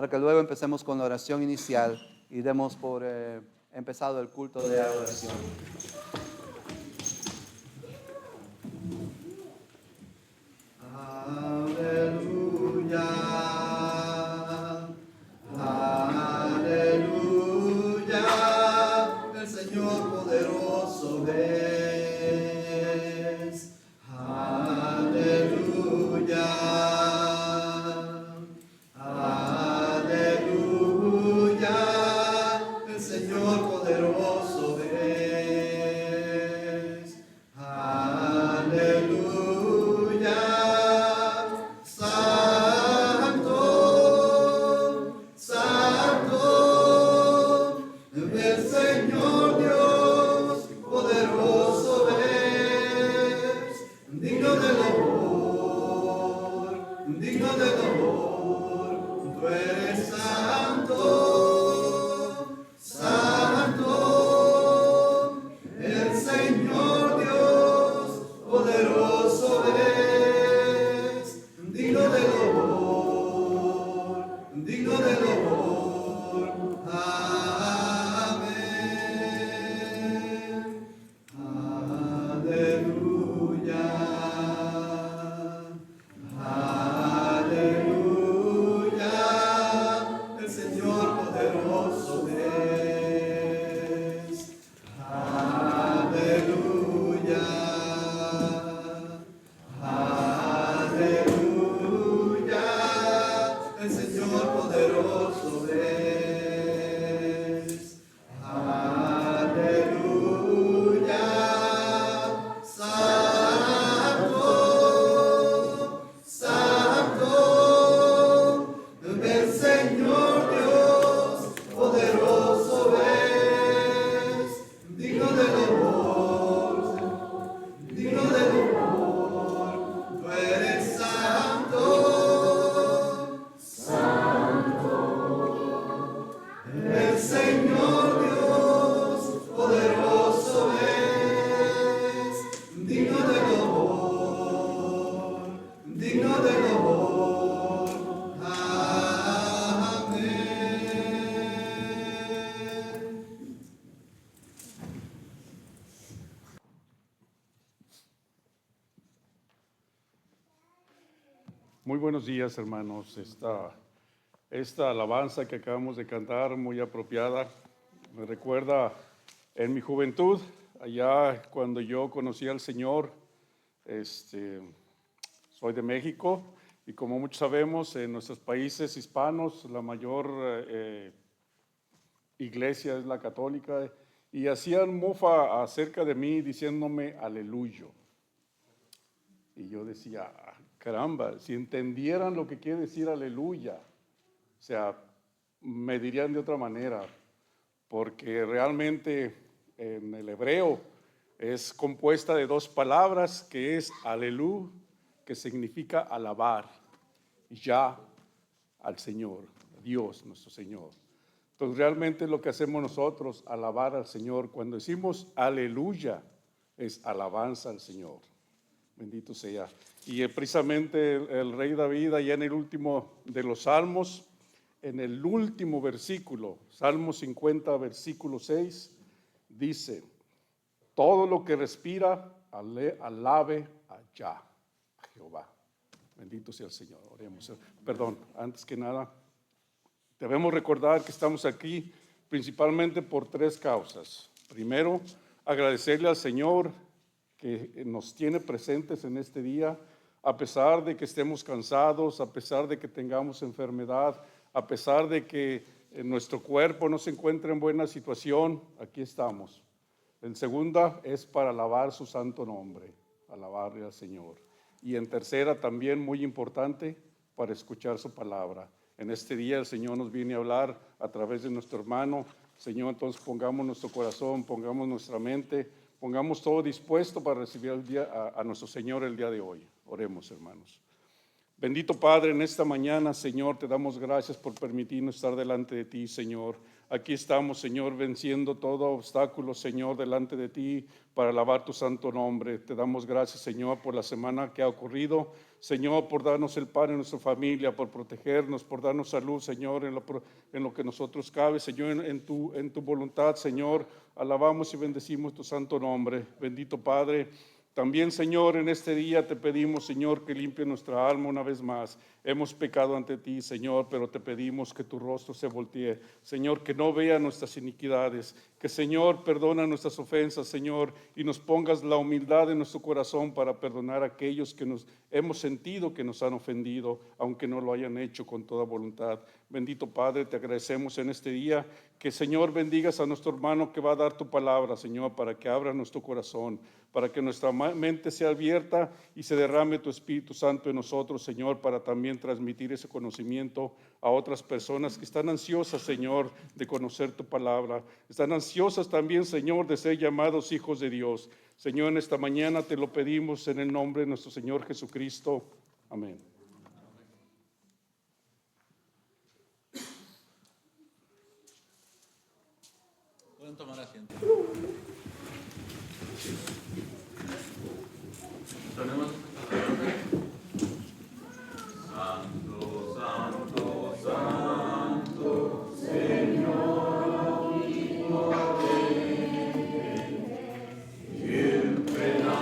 para que luego empecemos con la oración inicial y demos por empezado el culto de adoración. Aleluya, aleluya, el Señor poderoso es. Aleluya, aleluya, el Señor poderoso es. Aleluya, santo, santo, el Señor Dios poderoso es, digno del honor, digno del honor, tú eres santo, santo, el Señor Dios poderoso es, digno del honor, digno del honor. Amén. Aleluya. Aleluya. El Señor poderoso es. Aleluya. Aleluya. El Señor poderoso es. Aleluya. Santo, santo, el Señor Dios poderoso es, digno del honor, digno del honor, tú eres santo, santo, el Señor Dios poderoso es, digno del honor, digno del honor. Amén. Muy buenos días, hermanos. Esta alabanza que acabamos de cantar, muy apropiada, me recuerda en mi juventud, allá cuando yo conocí al Señor. Soy de México y como muchos sabemos, en nuestros países hispanos la mayor iglesia es la católica, y hacían mofa acerca de mí diciéndome aleluyo. Y yo decía, "Ah, caramba, si entendieran lo que quiere decir aleluya, o sea, me dirían de otra manera, porque realmente en el hebreo es compuesta de dos palabras, que es alelú, que significa alabar, y ya al Señor, a Dios nuestro Señor. Entonces realmente lo que hacemos nosotros, alabar al Señor, cuando decimos aleluya, es alabanza al Señor. Bendito sea. Y precisamente el rey David, allá en el último de los salmos, en el último versículo, Salmo 50, versículo 6, dice, todo lo que respira, alabe allá a Jehová. Bendito sea el Señor. Oremos. Perdón, antes que nada, debemos recordar que estamos aquí principalmente por tres causas. Primero, agradecerle al Señor que nos tiene presentes en este día, a pesar de que estemos cansados, a pesar de que tengamos enfermedad, a pesar de que nuestro cuerpo no se encuentra en buena situación, aquí estamos. En segunda es para alabar su santo nombre, alabarle al Señor. Y en tercera también muy importante, para escuchar su palabra. En este día el Señor nos viene a hablar a través de nuestro hermano. Señor, entonces pongamos nuestro corazón, pongamos nuestra mente, pongamos todo dispuesto para recibir a nuestro Señor el día de hoy. Oremos, hermanos. Bendito Padre, en esta mañana, Señor, te damos gracias por permitirnos estar delante de ti, Señor. Aquí estamos, Señor, venciendo todo obstáculo, Señor, delante de ti para alabar tu santo nombre. Te damos gracias, Señor, por la semana que ha ocurrido. Señor, por darnos el pan en nuestra familia, por protegernos, por darnos salud, Señor, en lo que nosotros cabe, Señor, en tu voluntad, Señor. Alabamos y bendecimos tu santo nombre. Bendito Padre. También, Señor, en este día te pedimos, Señor, que limpie nuestra alma una vez más. Hemos pecado ante ti, Señor, pero te pedimos que tu rostro se voltee. Señor, que no vea nuestras iniquidades. Que, Señor, perdona nuestras ofensas, Señor, y nos pongas la humildad en nuestro corazón para perdonar a aquellos que nos hemos sentido que nos han ofendido, aunque no lo hayan hecho con toda voluntad. Bendito Padre, te agradecemos en este día. Que, Señor, bendigas a nuestro hermano que va a dar tu palabra, Señor, para que abra nuestro corazón, para que nuestra mente sea abierta y se derrame tu Espíritu Santo en nosotros, Señor, para también transmitir ese conocimiento a otras personas que están ansiosas, Señor, de conocer tu palabra. Están ansiosas también, Señor, de ser llamados hijos de Dios. Señor, en esta mañana te lo pedimos en el nombre de nuestro Señor Jesucristo. Amén. Pueden tomar asiento. Sonemos. Santo, santo, santo, Señor, Hijo siempre la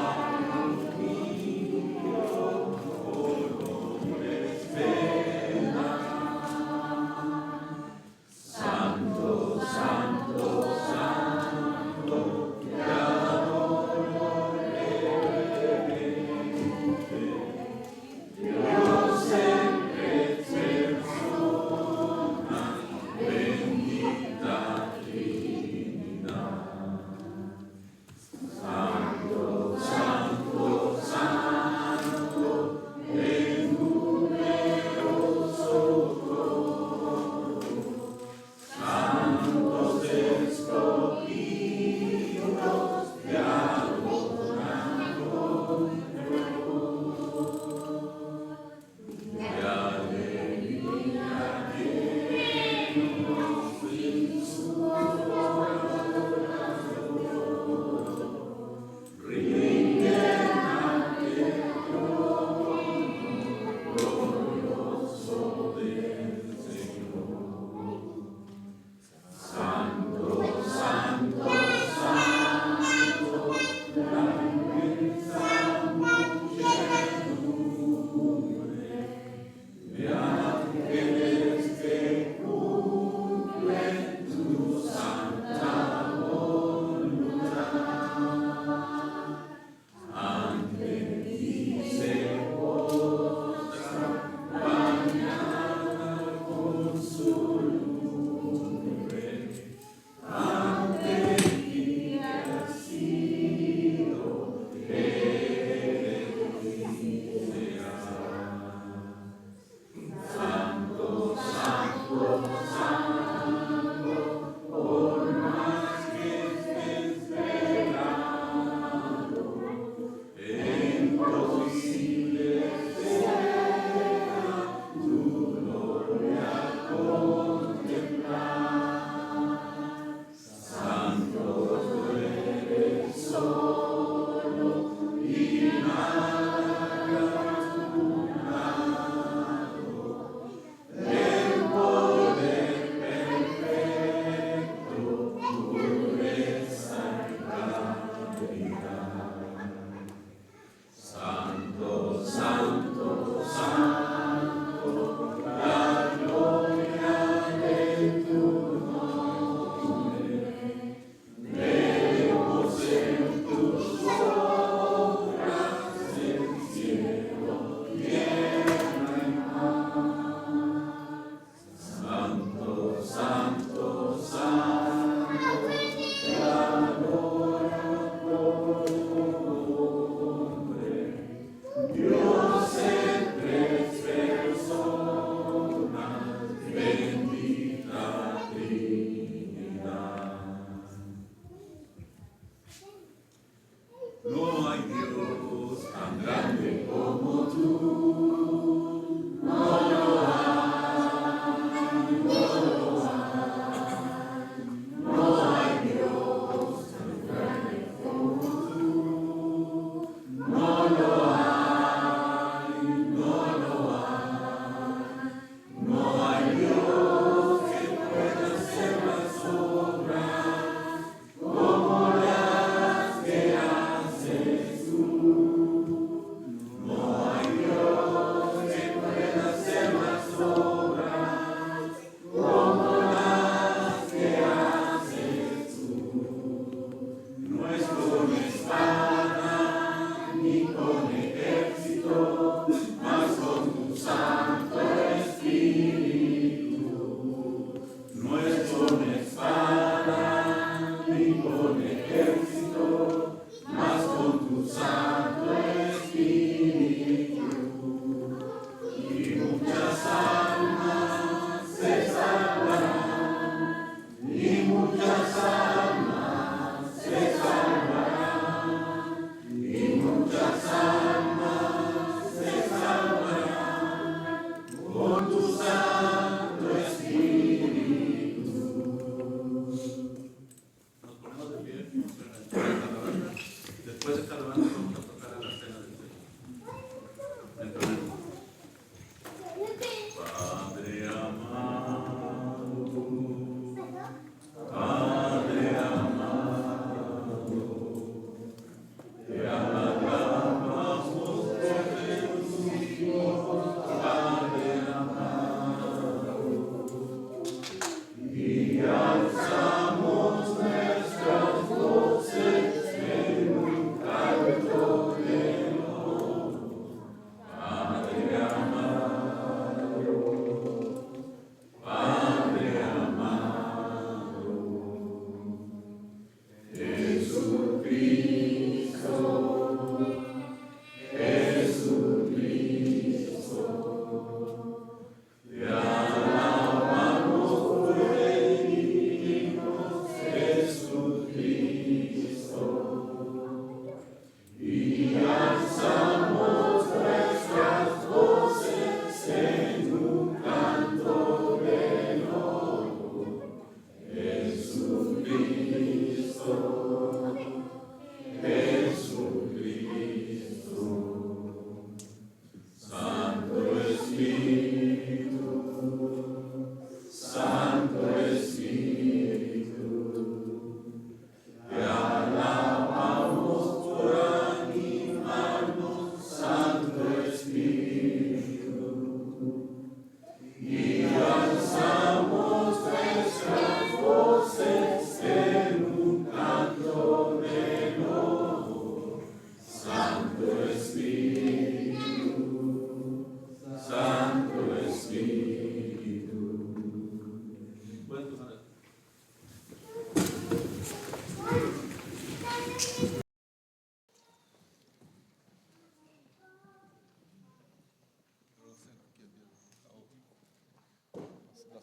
Santo, santo, santo, creador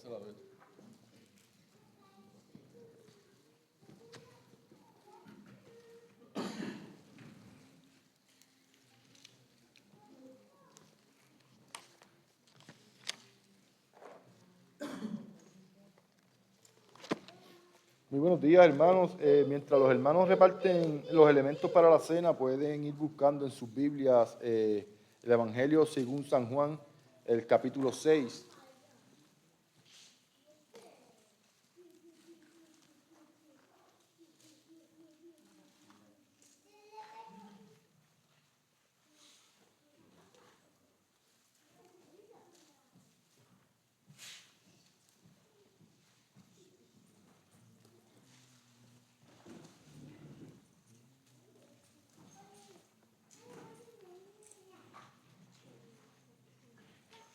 Pásala a ver. Muy buenos días, hermanos. Mientras los hermanos reparten los elementos para la cena, pueden ir buscando en sus Biblias el Evangelio según San Juan, el capítulo 6.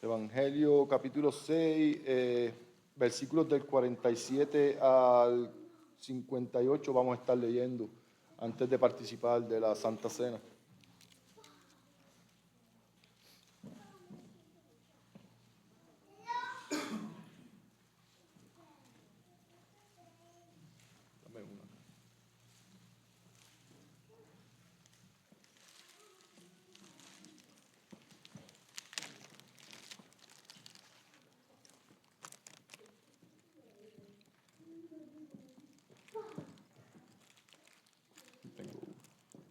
Evangelio capítulo 6, versículos del 47 al 58 vamos a estar leyendo antes de participar de la Santa Cena. Dame una.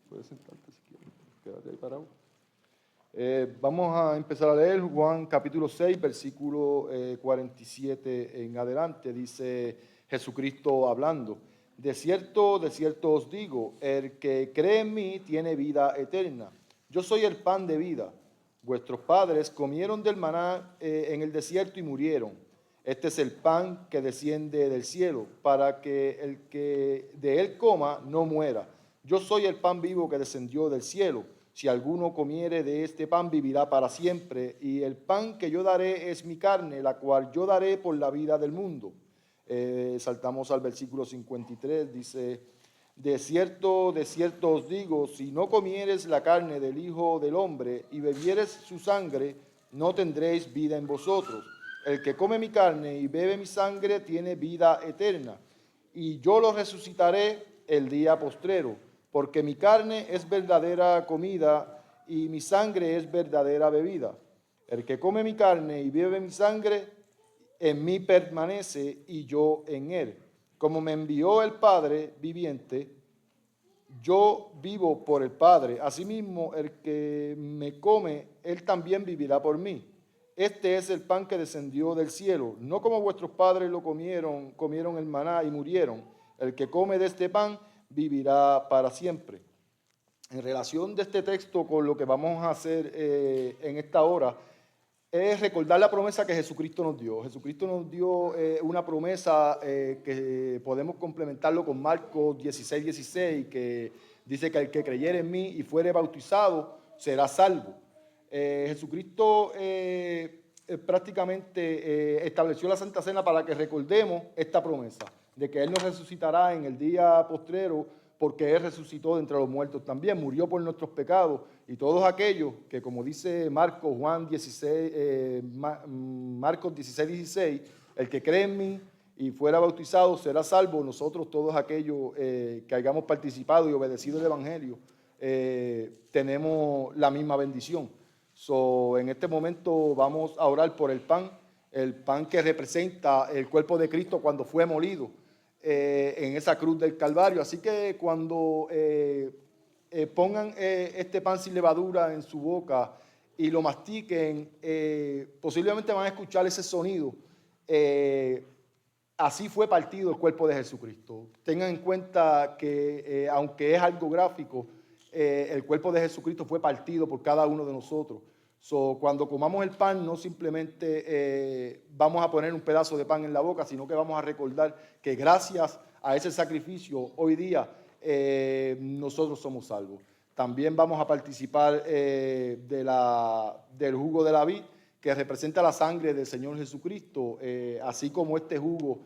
Puedes sentarte si quieres, quédate ahí parado. Vamos a empezar a leer Juan capítulo 6, versículo 47 en adelante. Dice Jesucristo hablando: de cierto os digo, el que cree en mí tiene vida eterna. Yo soy el pan de vida. Vuestros padres comieron del maná en el desierto y murieron. Este es el pan que desciende del cielo, para que el que de él coma no muera. Yo soy el pan vivo que descendió del cielo. Si alguno comiere de este pan, vivirá para siempre. Y el pan que yo daré es mi carne, la cual yo daré por la vida del mundo. Saltamos al versículo 53, dice: de cierto os digo, si no comieres la carne del Hijo del Hombre y bebieres su sangre, no tendréis vida en vosotros. El que come mi carne y bebe mi sangre tiene vida eterna, y yo lo resucitaré el día postrero, porque mi carne es verdadera comida y mi sangre es verdadera bebida. El que come mi carne y bebe mi sangre, en mí permanece y yo en él. Como me envió el Padre viviente, yo vivo por el Padre. Asimismo, el que me come, él también vivirá por mí. Este es el pan que descendió del cielo, no como vuestros padres lo comieron el maná y murieron. El que come de este pan vivirá para siempre. En relación de este texto con lo que vamos a hacer en esta hora, es recordar la promesa que Jesucristo nos dio. Jesucristo nos dio una promesa que podemos complementarlo con Marcos 16, que dice que el que creyere en mí y fuere bautizado será salvo. Jesucristo prácticamente estableció la Santa Cena para que recordemos esta promesa de que Él nos resucitará en el día postrero, porque Él resucitó de entre los muertos también, murió por nuestros pecados, y todos aquellos que, como dice Marcos 16, el que cree en mí y fuera bautizado será salvo. Nosotros, todos aquellos que hayamos participado y obedecido el Evangelio, tenemos la misma bendición. En este momento vamos a orar por el pan que representa el cuerpo de Cristo cuando fue molido en esa cruz del Calvario. Así que cuando pongan este pan sin levadura en su boca y lo mastiquen, posiblemente van a escuchar ese sonido. Así fue partido el cuerpo de Jesucristo. Tengan en cuenta que aunque es algo gráfico, el cuerpo de Jesucristo fue partido por cada uno de nosotros. Cuando comamos el pan, no simplemente vamos a poner un pedazo de pan en la boca, sino que vamos a recordar que gracias a ese sacrificio, hoy día nosotros somos salvos. También vamos a participar del jugo de la vid, que representa la sangre del Señor Jesucristo. Así como este jugo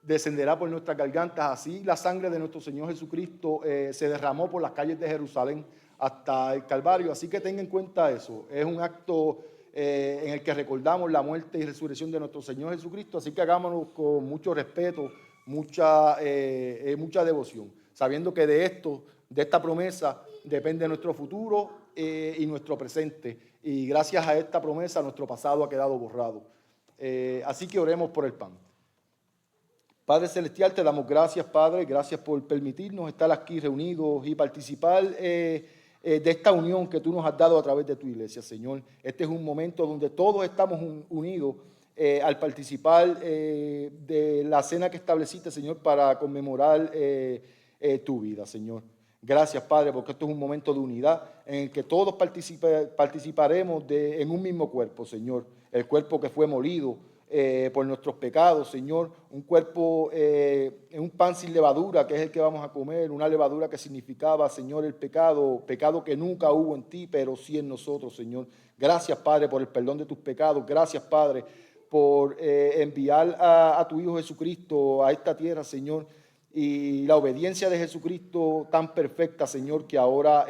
descenderá por nuestras gargantas, así la sangre de nuestro Señor Jesucristo se derramó por las calles de Jerusalén hasta el Calvario. Así que tengan en cuenta eso. Es un acto en el que recordamos la muerte y resurrección de nuestro Señor Jesucristo. Así que hagámoslo con mucho respeto, mucha devoción, sabiendo que de esta promesa, depende nuestro futuro y nuestro presente. Y gracias a esta promesa, nuestro pasado ha quedado borrado. Así que oremos por el pan. Padre Celestial, te damos gracias, Padre, gracias por permitirnos estar aquí reunidos y participar de esta unión que tú nos has dado a través de tu iglesia, Señor. Este es un momento donde todos estamos unidos al participar de la cena que estableciste, Señor, para conmemorar tu vida, Señor. Gracias, Padre, porque esto es un momento de unidad en el que todos participaremos en un mismo cuerpo, Señor. El cuerpo que fue molido por nuestros pecados, Señor, un cuerpo, un pan sin levadura, que es el que vamos a comer, una levadura que significaba, Señor, el pecado que nunca hubo en ti, pero sí en nosotros, Señor. Gracias, Padre, por el perdón de tus pecados. Gracias, Padre, por enviar a tu Hijo Jesucristo a esta tierra, Señor, y la obediencia de Jesucristo tan perfecta, Señor, que ahora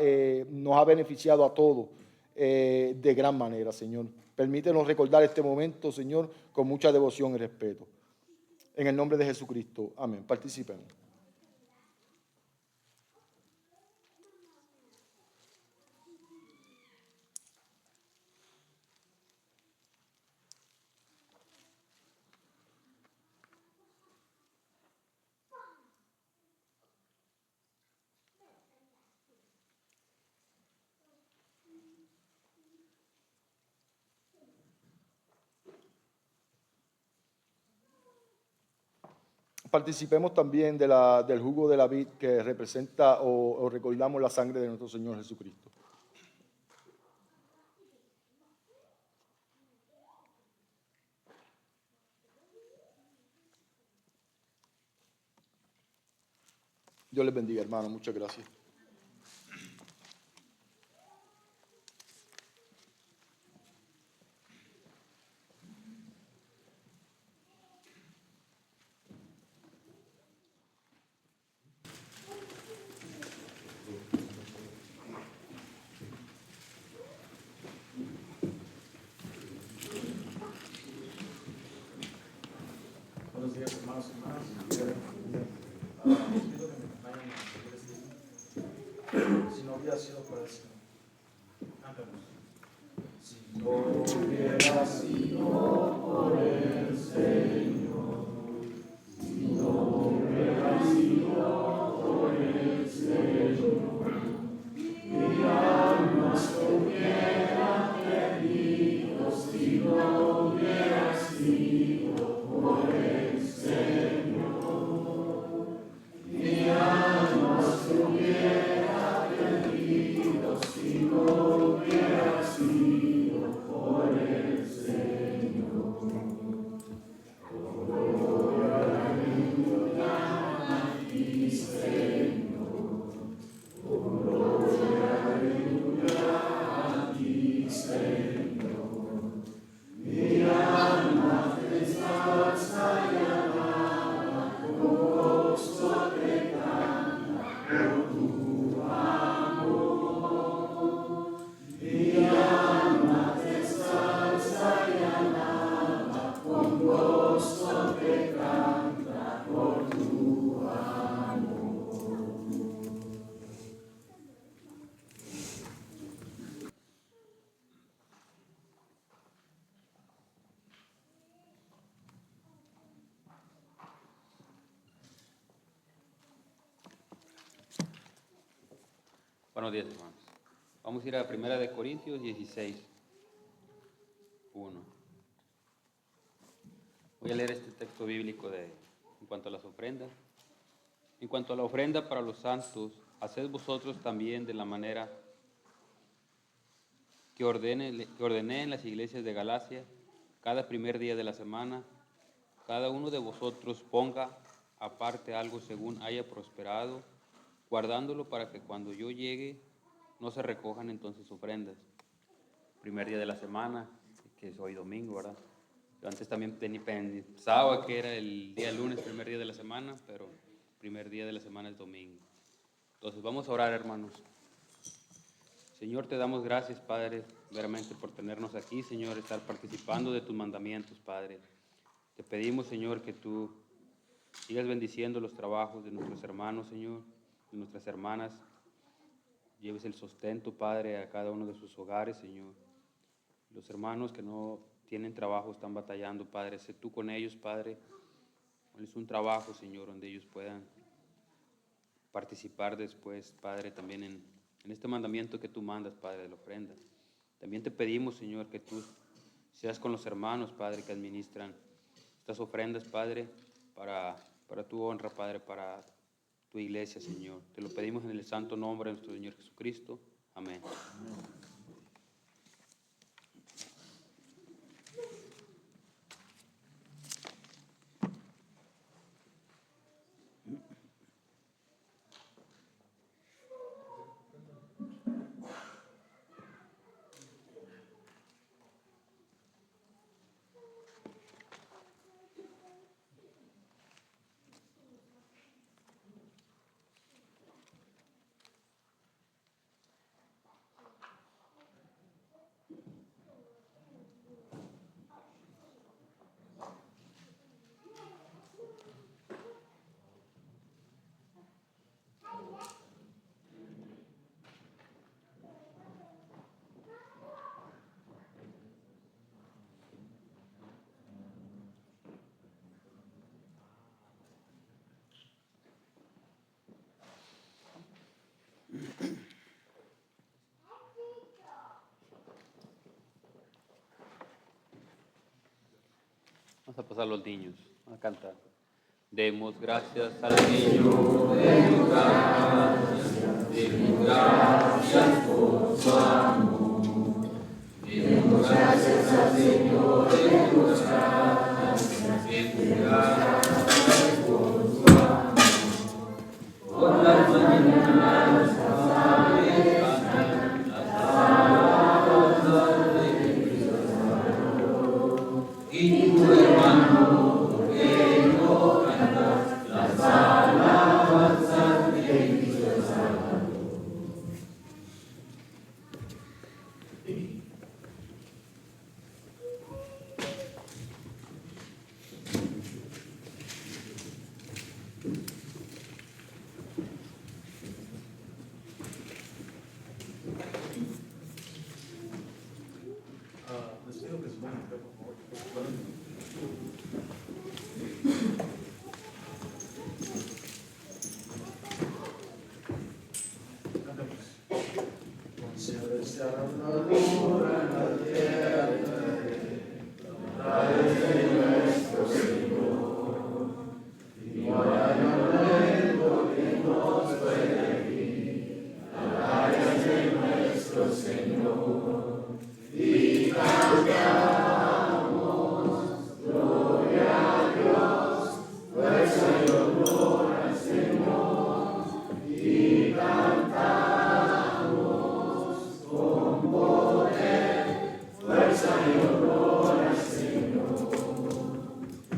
nos ha beneficiado a todos de gran manera, Señor. Permítenos recordar este momento, Señor, con mucha devoción y respeto. En el nombre de Jesucristo. Amén. Participemos. Participemos también del jugo de la vid que representa o recordamos la sangre de nuestro Señor Jesucristo. Dios les bendiga, hermano. Muchas gracias. Buenos días, hermanos y hermanas. Pido que me acompañen a si no hubiera sido por el Señor. Cantemos. Si no hubiera sido por el Señor, si no hubiera sido por el Señor, mi alma se hubiera perdido si no hubiera sido por el Señor. Mi alma se hubiera perdido si no hubiera sido por el Señor. Aleluya a ti, Señor. Aleluya a ti, Señor. Mi alma te ensalza y alaba, con gozo te canta por tu amor. Mi alma te ensalza y alaba, con gozo te canta por tu amor. Buenos días, hermanos. Vamos a ir a 1 Corintios 16, 1. Voy a leer este texto bíblico en cuanto a las ofrendas. En cuanto a la ofrenda para los santos, haced vosotros también de la manera que ordené en las iglesias de Galacia, cada primer día de la semana, cada uno de vosotros ponga aparte algo según haya prosperado, guardándolo para que cuando yo llegue no se recojan entonces ofrendas. Primer día de la semana, que es hoy domingo, ¿verdad? Yo antes también pensaba que era el día lunes, primer día de la semana, pero primer día de la semana es domingo. Entonces vamos a orar, hermanos. Señor, te damos gracias, Padre, veramente por tenernos aquí, Señor, estar participando de tus mandamientos, Padre. Te pedimos, Señor, que tú sigas bendiciendo los trabajos de nuestros hermanos, Señor, de nuestras hermanas. Lleves el sustento, Padre, a cada uno de sus hogares, Señor. Los hermanos que no tienen trabajo están batallando, Padre. Sé tú con ellos, Padre. Ponles un trabajo, Señor, donde ellos puedan participar después, Padre, también en este mandamiento que tú mandas, Padre, de la ofrenda. También te pedimos, Señor, que tú seas con los hermanos, Padre, que administran estas ofrendas, Padre, para tu honra, Padre, para tu iglesia, Señor. Te lo pedimos en el santo nombre de nuestro Señor Jesucristo. Amén. Vamos a pasar a los niños a cantar. Demos gracias al Señor, demos gracias por su amor. Demos gracias al Señor, demos gracias por su amor. Por las mañanas pasadas, las alabanzas de Cristo Salvador. Y tu hermano, porque no cantas las alabanzas de Cristo Salvador. Les pido que se pongan de pie, por favor. Cantemos. Concede esta armadura en la tierra de nuestro Señor. Y ahora violento que nos puede herir, alabanzas de nuestro Señor. Y cantamos, gloria a Dios, fuerza y honor al Señor. Y cantamos con poder, fuerza y honor al Señor.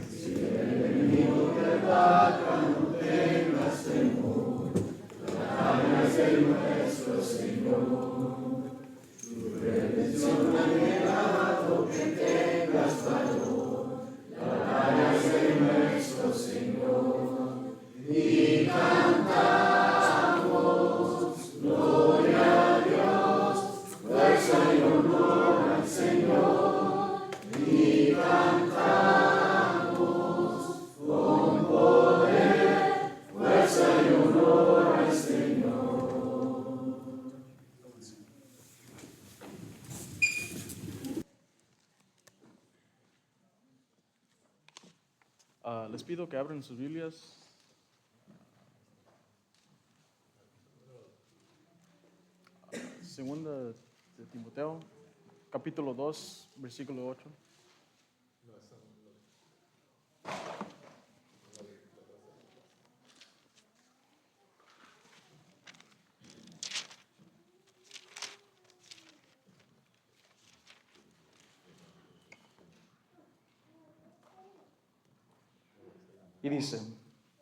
Si el enemigo te ataca, no tengas temor, alabanzas de nuestro Señor. Tu redención ha llegado, que tengas valor, la alabanza de nuestro Señor. Y cantamos, gloria a Dios, fuerza y honor al Señor. Y cantamos con poder, fuerza y honor al Señor. Les pido que abran sus Biblias. Segunda de Timoteo, capítulo 2, versículo 8. Y dice,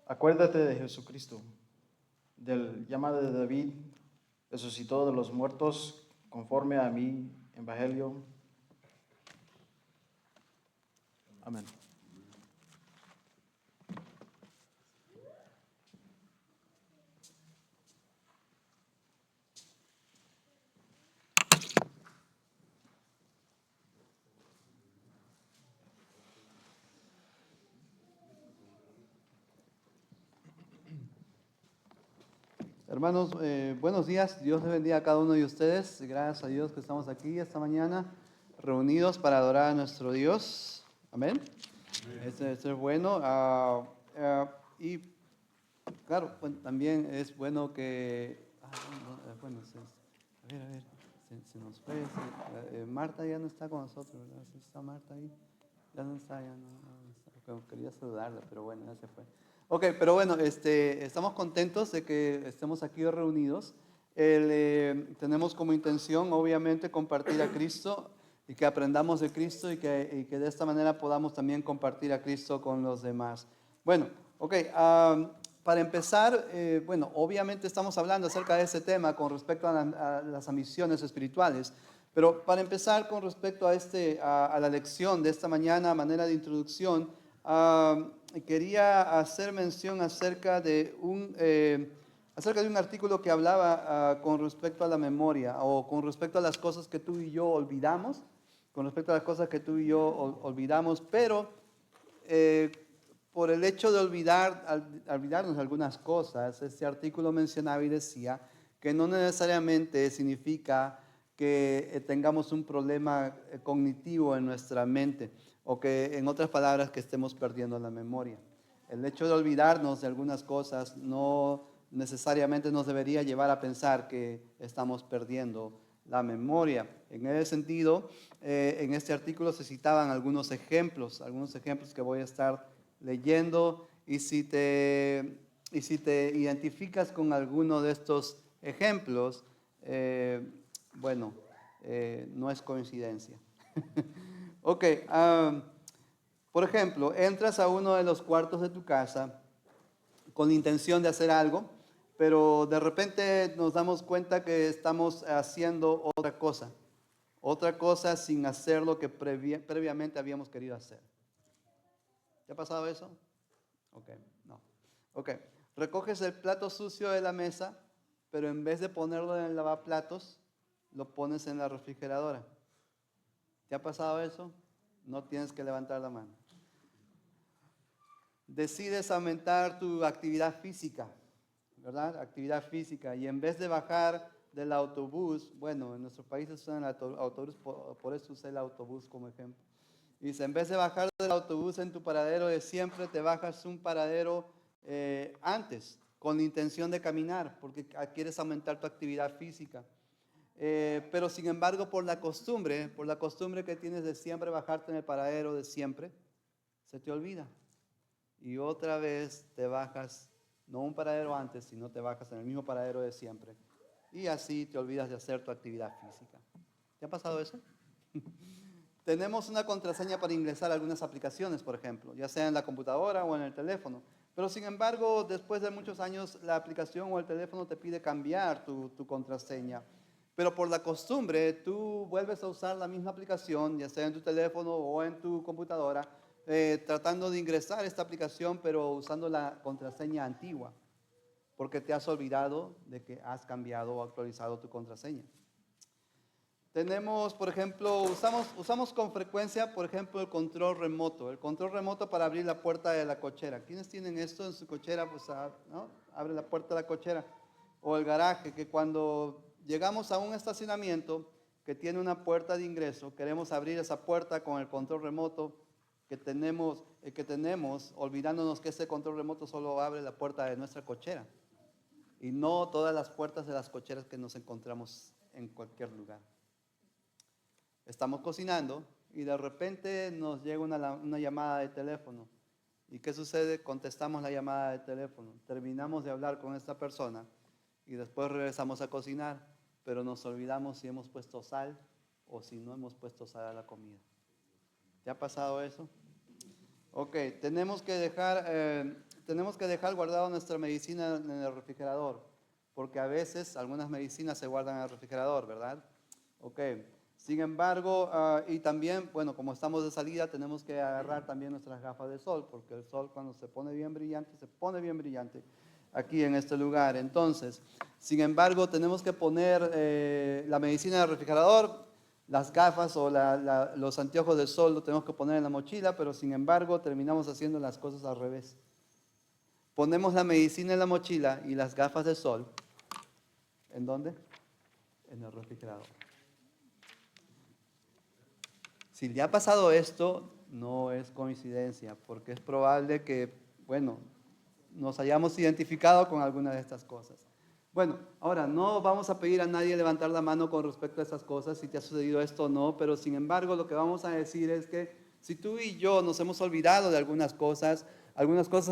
acuérdate de Jesucristo, del llamado de David, resucitó de los muertos, conforme a mi evangelio. Amén. Hermanos, buenos días. Dios les bendiga a cada uno de ustedes. Gracias a Dios que estamos aquí esta mañana reunidos para adorar a nuestro Dios. Amén. Esto es bueno. Y claro, bueno, también es bueno que... bueno, a ver, se nos fue. Marta ya no está con nosotros, ¿verdad? ¿Sí está Marta ahí? Ya no está, ya no está. Quería saludarla, pero bueno, ya se fue. Ok, pero bueno, estamos contentos de que estemos aquí reunidos. Tenemos como intención, obviamente, compartir a Cristo y que aprendamos de Cristo y que de esta manera podamos también compartir a Cristo con los demás. Bueno, ok, para empezar, bueno, obviamente estamos hablando acerca de ese tema con respecto a las ambiciones espirituales, pero para empezar con respecto a la lección de esta mañana, a manera de introducción, quería hacer mención acerca de un artículo que hablaba con respecto a la memoria o con respecto a las cosas que tú y yo olvidamos, pero por el hecho de olvidarnos de algunas cosas, este artículo mencionaba y decía que no necesariamente significa que tengamos un problema cognitivo en nuestra mente, o que, en otras palabras, que estemos perdiendo la memoria. El hecho de olvidarnos de algunas cosas no necesariamente nos debería llevar a pensar que estamos perdiendo la memoria. En ese sentido, en este artículo se citaban algunos ejemplos que voy a estar leyendo, y si te identificas con alguno de estos ejemplos, bueno, no es coincidencia. Ok, por ejemplo, entras a uno de los cuartos de tu casa con la intención de hacer algo, pero de repente nos damos cuenta que estamos haciendo otra cosa sin hacer lo que previamente habíamos querido hacer. ¿Te ha pasado eso? Ok, no. Ok, recoges el plato sucio de la mesa, pero en vez de ponerlo en el lavaplatos, lo pones en la refrigeradora. ¿Te ha pasado eso? No tienes que levantar la mano. Decides aumentar tu actividad física, ¿verdad? Actividad física. Y en vez de bajar del autobús, bueno, en nuestro país usan el autobús, por eso usé el autobús como ejemplo. Y dice, en vez de bajar del autobús en tu paradero de siempre, te bajas un paradero antes, con la intención de caminar, porque quieres aumentar tu actividad física. Pero sin embargo, por la costumbre que tienes de siempre bajarte en el paradero de siempre, se te olvida. Y otra vez te bajas, no un paradero antes, sino te bajas en el mismo paradero de siempre. Y así te olvidas de hacer tu actividad física. ¿Te ha pasado eso? Tenemos una contraseña para ingresar a algunas aplicaciones, por ejemplo, ya sea en la computadora o en el teléfono. Pero sin embargo, después de muchos años, la aplicación o el teléfono te pide cambiar tu contraseña. Pero por la costumbre, tú vuelves a usar la misma aplicación, ya sea en tu teléfono o en tu computadora, tratando de ingresar esta aplicación, pero usando la contraseña antigua, porque te has olvidado de que has cambiado o actualizado tu contraseña. Tenemos, por ejemplo, usamos con frecuencia, por ejemplo, el control remoto para abrir la puerta de la cochera. ¿Quiénes tienen esto en su cochera? Pues, ¿no? Abre la puerta de la cochera. O el garaje, que cuando llegamos a un estacionamiento que tiene una puerta de ingreso, queremos abrir esa puerta con el control remoto que tenemos, olvidándonos que ese control remoto solo abre la puerta de nuestra cochera y no todas las puertas de las cocheras que nos encontramos en cualquier lugar. Estamos cocinando y de repente nos llega una llamada de teléfono. ¿Y qué sucede? Contestamos la llamada de teléfono. Terminamos de hablar con esta persona y después regresamos a cocinar, pero nos olvidamos si hemos puesto sal o si no hemos puesto sal a la comida. ¿Te ha pasado eso? Ok, tenemos que dejar guardado nuestra medicina en el refrigerador, porque a veces algunas medicinas se guardan en el refrigerador, ¿verdad? Ok. Sin embargo, y también, bueno, como estamos de salida, tenemos que agarrar también nuestras gafas de sol, porque el sol cuando se pone bien brillante aquí en este lugar. Entonces, sin embargo, tenemos que poner la medicina en el refrigerador, las gafas o los anteojos de sol lo tenemos que poner en la mochila, pero sin embargo terminamos haciendo las cosas al revés. Ponemos la medicina en la mochila y las gafas de sol, ¿en dónde? En el refrigerador. Si le ha pasado esto, no es coincidencia, porque es probable que, bueno, nos hayamos identificado con alguna de estas cosas. Bueno, ahora no vamos a pedir a nadie levantar la mano con respecto a esas cosas, si te ha sucedido esto o no, pero sin embargo lo que vamos a decir es que si tú y yo nos hemos olvidado de algunas cosas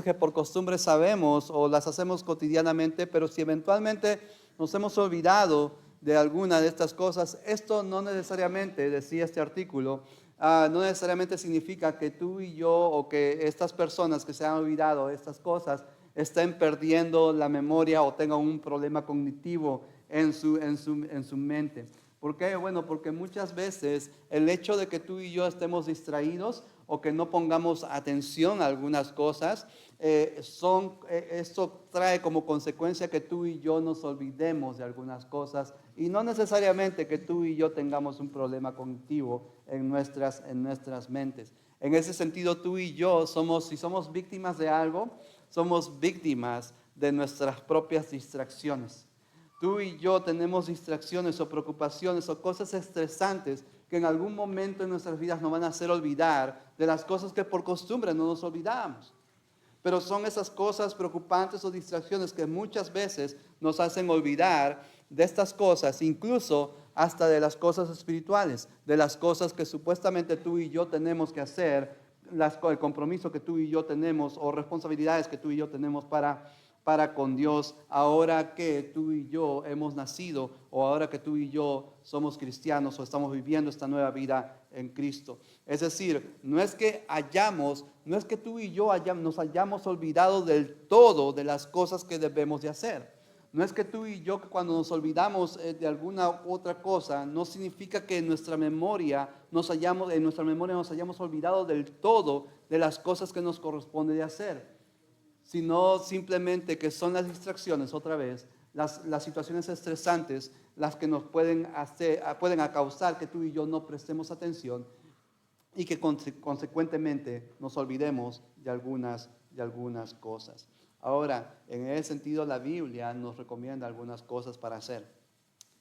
que por costumbre sabemos o las hacemos cotidianamente, pero si eventualmente nos hemos olvidado de alguna de estas cosas, esto no necesariamente, decía este artículo, no necesariamente significa que tú y yo o que estas personas que se han olvidado de estas cosas estén perdiendo la memoria o tengan un problema cognitivo en su mente. ¿Por qué? Bueno, porque muchas veces el hecho de que tú y yo estemos distraídos o que no pongamos atención a algunas cosas, esto trae como consecuencia que tú y yo nos olvidemos de algunas cosas y no necesariamente que tú y yo tengamos un problema cognitivo en nuestras mentes. En ese sentido, tú y yo si somos víctimas de algo, somos víctimas de nuestras propias distracciones. Tú y yo tenemos distracciones o preocupaciones o cosas estresantes que en algún momento en nuestras vidas nos van a hacer olvidar de las cosas que por costumbre no nos olvidamos. Pero son esas cosas preocupantes o distracciones que muchas veces nos hacen olvidar de estas cosas, incluso hasta de las cosas espirituales, de las cosas que supuestamente tú y yo tenemos que hacer, el compromiso que tú y yo tenemos o responsabilidades que tú y yo tenemos para con Dios, ahora que tú y yo hemos nacido o ahora que tú y yo somos cristianos o estamos viviendo esta nueva vida en Cristo. Es decir, no es que tú y yo nos hayamos olvidado del todo de las cosas que debemos de hacer. No es que tú y yo cuando nos olvidamos de alguna otra cosa, no significa que en nuestra memoria nos hayamos olvidado del todo de las cosas que nos corresponde de hacer, sino simplemente que son las distracciones, otra vez, las situaciones estresantes, las que nos pueden causar que tú y yo no prestemos atención y que consecuentemente nos olvidemos de algunas cosas. Ahora, en ese sentido, la Biblia nos recomienda algunas cosas para hacer.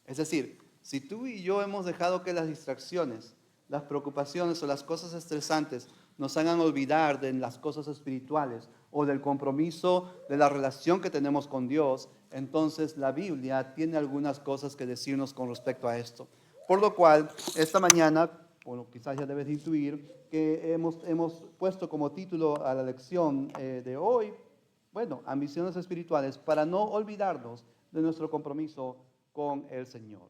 Es decir, si tú y yo hemos dejado que las distracciones, las preocupaciones o las cosas estresantes nos hagan olvidar de las cosas espirituales o del compromiso de la relación que tenemos con Dios, entonces la Biblia tiene algunas cosas que decirnos con respecto a esto. Por lo cual, esta mañana, bueno, quizás ya debes intuir que hemos puesto como título a la lección de hoy, bueno, ambiciones espirituales, para no olvidarnos de nuestro compromiso con el Señor.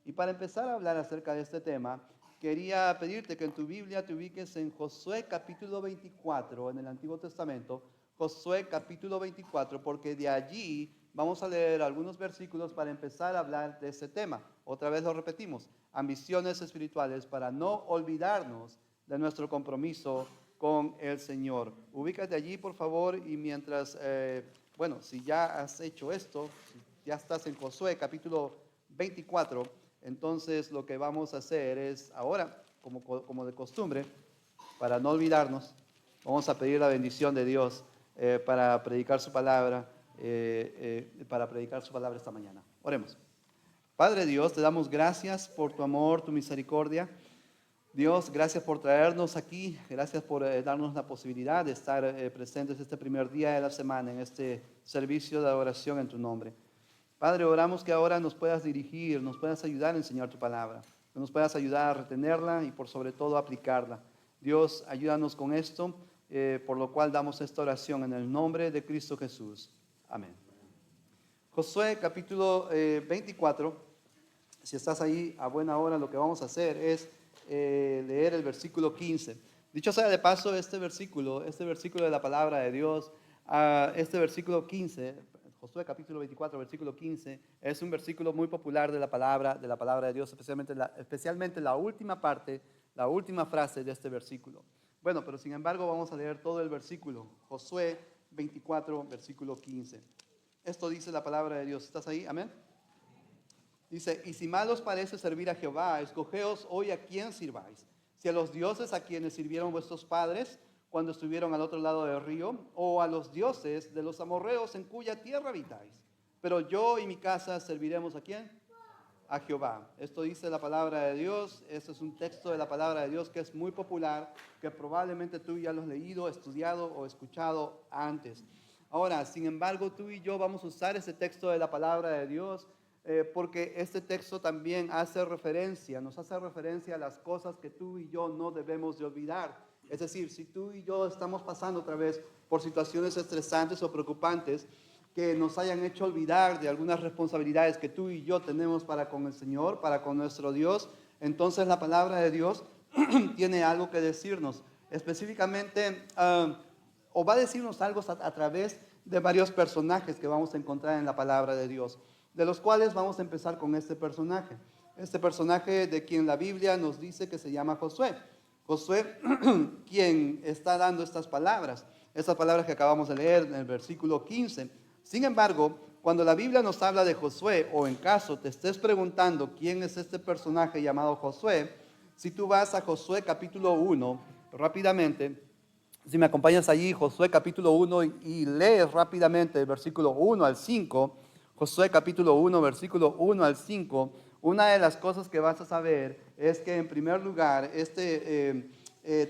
Y para empezar a hablar acerca de este tema, quería pedirte que en tu Biblia te ubiques en Josué capítulo 24, en el Antiguo Testamento, Josué capítulo 24, porque de allí vamos a leer algunos versículos para empezar a hablar de este tema. Otra vez lo repetimos, ambiciones espirituales para no olvidarnos de nuestro compromiso con el Señor. Ubícate allí, por favor, y mientras, si ya has hecho esto, si ya estás en Josué capítulo 24, entonces lo que vamos a hacer es ahora, como de costumbre, para no olvidarnos, vamos a pedir la bendición de Dios para predicar su palabra, esta mañana. Oremos. Padre Dios, te damos gracias por tu amor, tu misericordia. Dios, gracias por traernos aquí, gracias por darnos la posibilidad de estar presentes este primer día de la semana en este servicio de adoración en tu nombre. Padre, oramos que ahora nos puedas dirigir, nos puedas ayudar a enseñar tu palabra, que nos puedas ayudar a retenerla y por sobre todo a aplicarla. Dios, ayúdanos con esto, por lo cual damos esta oración en el nombre de Cristo Jesús. Amén. Josué capítulo 24, si estás ahí a buena hora, lo que vamos a hacer es leer el versículo 15. Dicho sea de paso, este versículo de la palabra de Dios, este versículo 15, Josué capítulo 24, versículo 15, es un versículo muy popular de la palabra de Dios, especialmente la última parte, la última frase de este versículo. Bueno, pero sin embargo vamos a leer todo el versículo. Josué 24, versículo 15. Esto dice la palabra de Dios. ¿Estás ahí? Amén. Dice, y si mal os parece servir a Jehová, escogeos hoy a quién sirváis. Si a los dioses a quienes sirvieron vuestros padres cuando estuvieron al otro lado del río, o a los dioses de los amorreos en cuya tierra habitáis. Pero yo y mi casa serviremos ¿a quién? A Jehová. Esto dice la palabra de Dios. Este es un texto de la palabra de Dios que es muy popular, que probablemente tú ya lo has leído, estudiado o escuchado antes. Ahora, sin embargo, tú y yo vamos a usar ese texto de la palabra de Dios porque este texto también nos hace referencia a las cosas que tú y yo no debemos de olvidar. Es decir, si tú y yo estamos pasando otra vez por situaciones estresantes o preocupantes que nos hayan hecho olvidar de algunas responsabilidades que tú y yo tenemos para con el Señor, para con nuestro Dios, entonces la palabra de Dios tiene algo que decirnos. Específicamente, o va a decirnos algo a través de varios personajes que vamos a encontrar en la palabra de Dios, de los cuales vamos a empezar con este personaje de quien la Biblia nos dice que se llama Josué. Josué, quien está dando estas palabras que acabamos de leer en el versículo 15. Sin embargo, cuando la Biblia nos habla de Josué, o en caso te estés preguntando quién es este personaje llamado Josué, si tú vas a Josué capítulo 1, rápidamente, si me acompañas allí, Josué capítulo 1, y lees rápidamente el versículo 1 al 5, Josué capítulo 1, versículo 1 al 5, una de las cosas que vas a saber es que en primer lugar,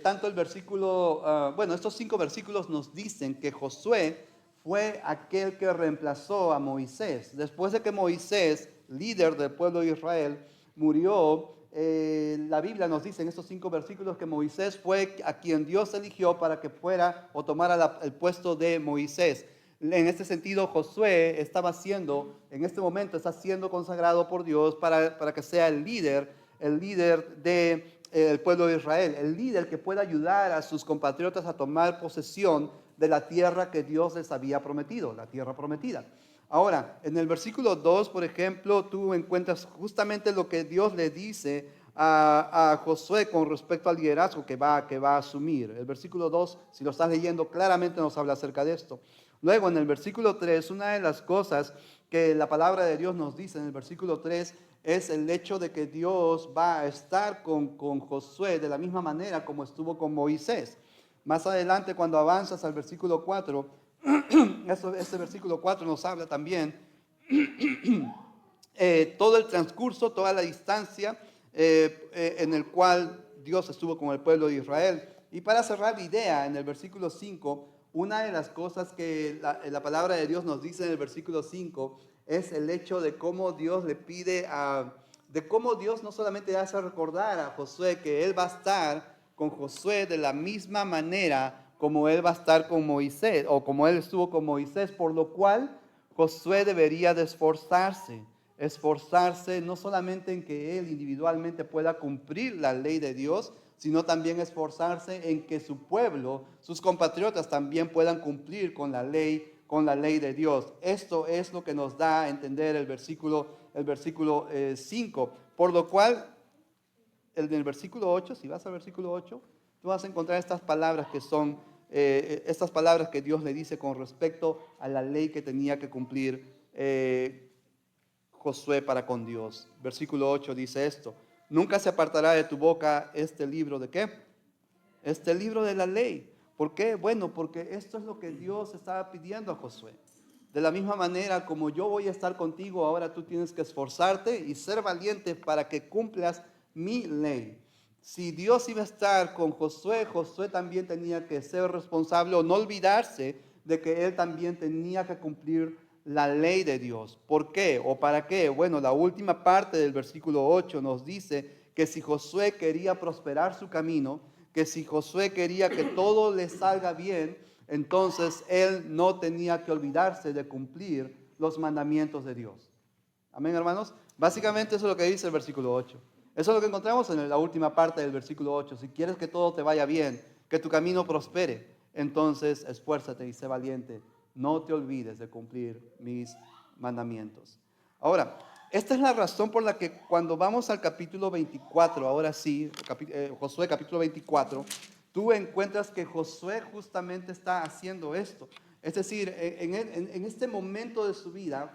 tanto el versículo, estos 5 versículos nos dicen que Josué fue aquel que reemplazó a Moisés. Después de que Moisés, líder del pueblo de Israel, murió, la Biblia nos dice en estos 5 versículos que Moisés fue a quien Dios eligió para que fuera o tomara el puesto de Moisés. En este sentido, Josué estaba siendo, en este momento está siendo consagrado por Dios para que sea el líder del pueblo de Israel, el líder que pueda ayudar a sus compatriotas a tomar posesión de la tierra que Dios les había prometido, la tierra prometida. Ahora, en el versículo 2, por ejemplo, tú encuentras justamente lo que Dios le dice a Josué con respecto al liderazgo que va a asumir. El versículo 2, si lo estás leyendo, claramente nos habla acerca de esto. Luego, en el versículo 3, una de las cosas que la palabra de Dios nos dice en el versículo 3 es el hecho de que Dios va a estar con Josué de la misma manera como estuvo con Moisés. Más adelante, cuando avanzas al versículo 4, este versículo 4 nos habla también todo el transcurso, toda la distancia en el cual Dios estuvo con el pueblo de Israel. Y para cerrar la idea, en el versículo 5, una de las cosas que la palabra de Dios nos dice en el versículo 5 es el hecho de cómo Dios le pide de cómo Dios no solamente hace recordar a Josué que él va a estar con Josué de la misma manera como él va a estar con Moisés, o como él estuvo con Moisés, por lo cual Josué debería de esforzarse no solamente en que él individualmente pueda cumplir la ley de Dios, sino también esforzarse en que su pueblo, sus compatriotas también puedan cumplir con la ley de Dios. Esto es lo que nos da a entender el versículo 5, por lo cual en el versículo 8, si vas al versículo 8, tú vas a encontrar estas palabras que son, estas palabras que Dios le dice con respecto a la ley que tenía que cumplir Josué para con Dios. Versículo 8 dice esto: nunca se apartará de tu boca este libro ¿de qué? Este libro de la ley. ¿Por qué? Bueno, porque esto es lo que Dios estaba pidiendo a Josué. De la misma manera como yo voy a estar contigo, ahora tú tienes que esforzarte y ser valiente para que cumplas mi ley. Si Dios iba a estar con Josué, Josué también tenía que ser responsable o no olvidarse de que él también tenía que cumplir la ley de Dios. ¿Por qué? ¿O para qué? Bueno, la última parte del versículo 8 nos dice que si Josué quería prosperar su camino, que si Josué quería que todo le salga bien, entonces él no tenía que olvidarse de cumplir los mandamientos de Dios. Amén, hermanos. Básicamente eso es lo que dice el versículo 8. Eso es lo que encontramos en la última parte del versículo 8. Si quieres que todo te vaya bien, que tu camino prospere, entonces esfuérzate y sé valiente no te olvides de cumplir mis mandamientos. Ahora, esta es la razón por la que cuando vamos al capítulo 24, ahora sí, Josué capítulo 24, tú encuentras que Josué justamente está haciendo esto. Es decir, en este momento de su vida,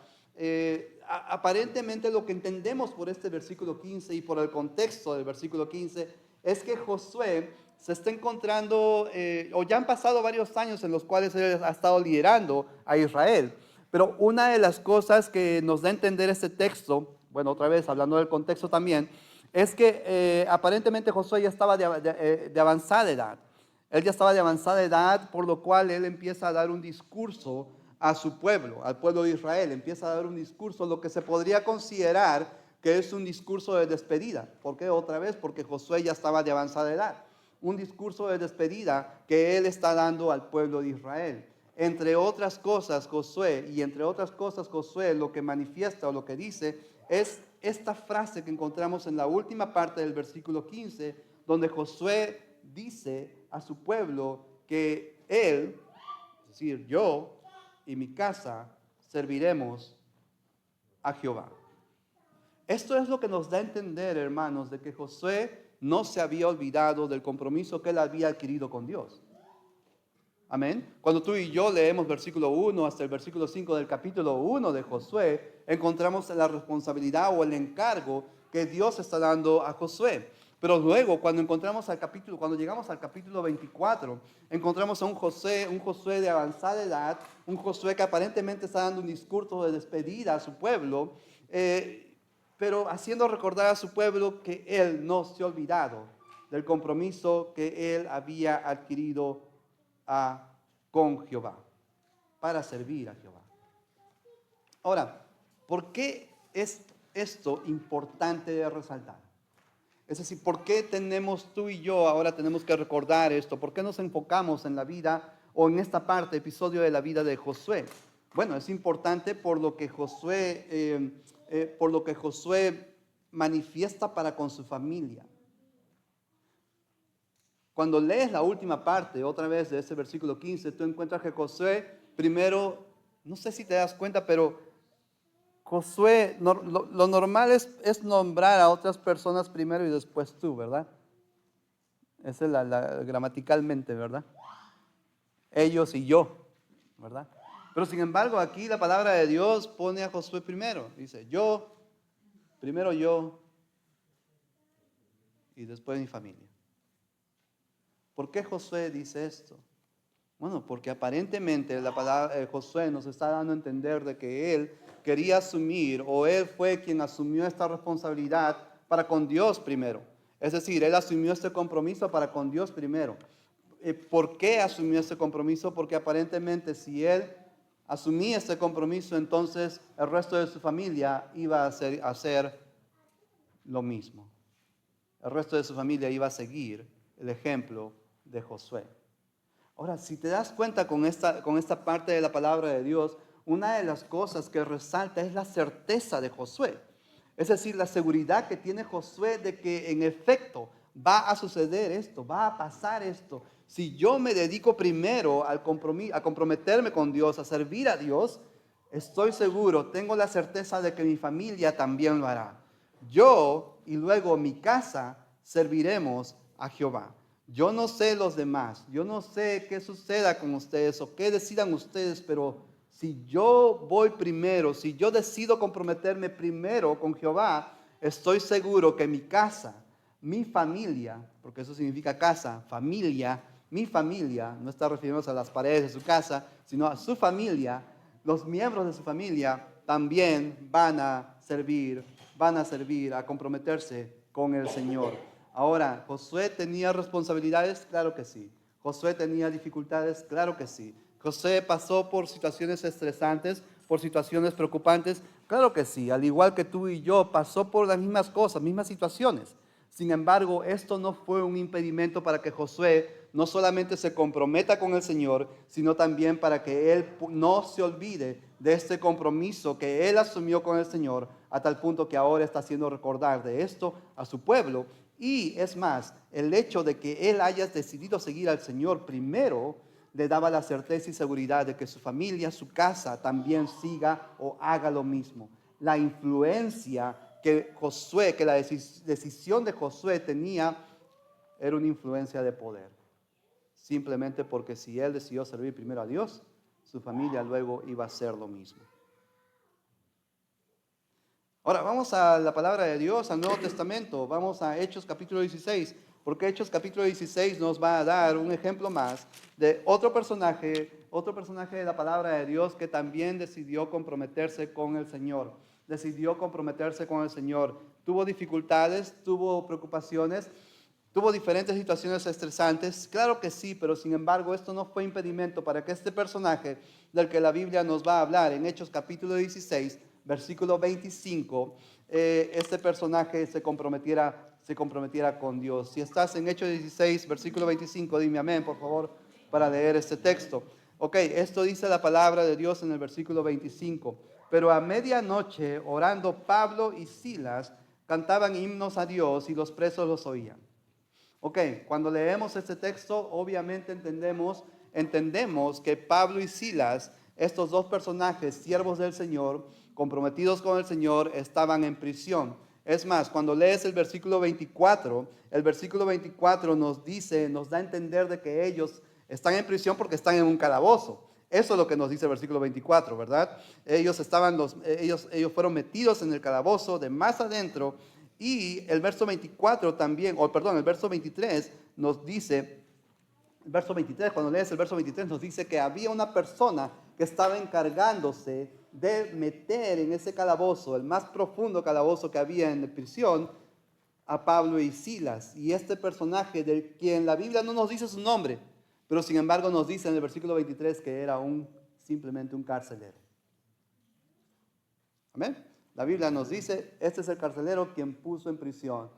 aparentemente lo que entendemos por este versículo 15 y por el contexto del versículo 15 es que Josué se está encontrando, o ya han pasado varios años en los cuales él ha estado liderando a Israel. Pero una de las cosas que nos da a entender este texto, bueno, otra vez hablando del contexto también, es que aparentemente Josué ya estaba de avanzada edad. Él ya estaba de avanzada edad, por lo cual él empieza a dar un discurso a su pueblo, al pueblo de Israel. Empieza a dar un discurso, lo que se podría considerar que es un discurso de despedida. ¿Por qué? Otra vez, porque Josué ya estaba de avanzada edad. Un discurso de despedida que él está dando al pueblo de Israel. Entre otras cosas, Josué lo que manifiesta o lo que dice es esta frase que encontramos en la última parte del versículo 15, donde Josué dice a su pueblo que él, es decir, yo y mi casa serviremos a Jehová. Esto es lo que nos da a entender, hermanos, de que Josué no se había olvidado del compromiso que él había adquirido con Dios. Amén. Cuando tú y yo leemos versículo 1 hasta el versículo 5 del capítulo 1 de Josué, encontramos la responsabilidad o el encargo que Dios está dando a Josué. Pero luego, cuando llegamos al capítulo 24, encontramos a un Josué de avanzada edad, un Josué que aparentemente está dando un discurso de despedida a su pueblo, pero haciendo recordar a su pueblo que él no se ha olvidado del compromiso que él había adquirido con Jehová, para servir a Jehová. Ahora, ¿por qué es esto importante de resaltar? Es decir, ¿por qué tú y yo ahora tenemos que recordar esto? ¿Por qué nos enfocamos en la vida o en esta parte, episodio de la vida de Josué? Bueno, es importante por lo que Josué manifiesta para con su familia. Cuando lees la última parte, otra vez de ese versículo 15, tú encuentras que Josué primero, no sé si te das cuenta, pero Josué, lo normal es nombrar a otras personas primero y después tú, ¿verdad? Esa es gramaticalmente, ¿verdad? Ellos y yo, ¿verdad? Pero sin embargo, aquí la palabra de Dios pone a Josué primero. Dice, primero yo y después mi familia. ¿Por qué Josué dice esto? Bueno, porque aparentemente la palabra Josué nos está dando a entender de que él quería asumir, o él fue quien asumió esta responsabilidad para con Dios primero. Es decir, él asumió este compromiso para con Dios primero. ¿Por qué asumió este compromiso? Porque aparentemente si él asumía este compromiso, entonces el resto de su familia iba a hacer lo mismo. El resto de su familia iba a seguir el ejemplo de Josué. Ahora, si te das cuenta con esta parte de la palabra de Dios, una de las cosas que resalta es la certeza de Josué. Es decir, la seguridad que tiene Josué de que en efecto va a suceder esto, va a pasar esto. Si yo me dedico primero a comprometerme con Dios, a servir a Dios, estoy seguro, tengo la certeza de que mi familia también lo hará. Yo y luego mi casa serviremos a Jehová. Yo no sé los demás, yo no sé qué suceda con ustedes o qué decidan ustedes, pero si yo voy primero, si yo decido comprometerme primero con Jehová, estoy seguro que mi casa, mi familia, porque eso significa casa, familia, mi familia, no está refiriéndose a las paredes de su casa, sino a su familia, los miembros de su familia también van a servir, a comprometerse con el Señor. Ahora, ¿Josué tenía responsabilidades? Claro que sí. ¿Josué tenía dificultades? Claro que sí. ¿Josué pasó por situaciones estresantes, por situaciones preocupantes? Claro que sí. Al igual que tú y yo, pasó por las mismas cosas, mismas situaciones. Sin embargo, esto no fue un impedimento para que Josué no solamente se comprometa con el Señor, sino también para que él no se olvide de este compromiso que él asumió con el Señor, a tal punto que ahora está haciendo recordar de esto a su pueblo. Y es más, el hecho de que él haya decidido seguir al Señor primero le daba la certeza y seguridad de que su familia, su casa también siga o haga lo mismo. La influencia que la decisión de Josué tenía era una influencia de poder. Simplemente porque si él decidió servir primero a Dios, su familia luego iba a hacer lo mismo. Ahora vamos a la palabra de Dios, al Nuevo Testamento. Vamos a Hechos capítulo 16, porque Hechos capítulo 16 nos va a dar un ejemplo más de otro personaje de la palabra de Dios que también decidió comprometerse con el Señor. Decidió comprometerse con el Señor. Tuvo dificultades, tuvo preocupaciones, tuvo diferentes situaciones estresantes. Claro que sí, pero sin embargo esto no fue impedimento para que este personaje del que la Biblia nos va a hablar en Hechos capítulo 16, versículo 25, este personaje se comprometiera con Dios. Si estás en Hechos 16, versículo 25, dime amén, por favor, para leer este texto. Ok, esto dice la palabra de Dios en el versículo 25. Pero a medianoche, orando, Pablo y Silas cantaban himnos a Dios y los presos los oían. Ok, cuando leemos este texto, obviamente entendemos que Pablo y Silas, estos dos personajes, siervos del Señor, comprometidos con el Señor, estaban en prisión. Es más, cuando lees el versículo 24 nos da a entender de que ellos están en prisión porque están en un calabozo. Eso es lo que nos dice el versículo 24, ¿verdad? Ellos fueron metidos en el calabozo de más adentro. Y el verso 24 también, el verso 23 nos dice, cuando lees el verso 23 nos dice que había una persona que estaba encargándose de meter en ese calabozo, el más profundo calabozo que había en la prisión, a Pablo y Silas. Y este personaje, del quien la Biblia no nos dice su nombre, pero sin embargo nos dice en el versículo 23 que era simplemente un carcelero. Amén. La Biblia nos dice, este es el carcelero quien puso en prisión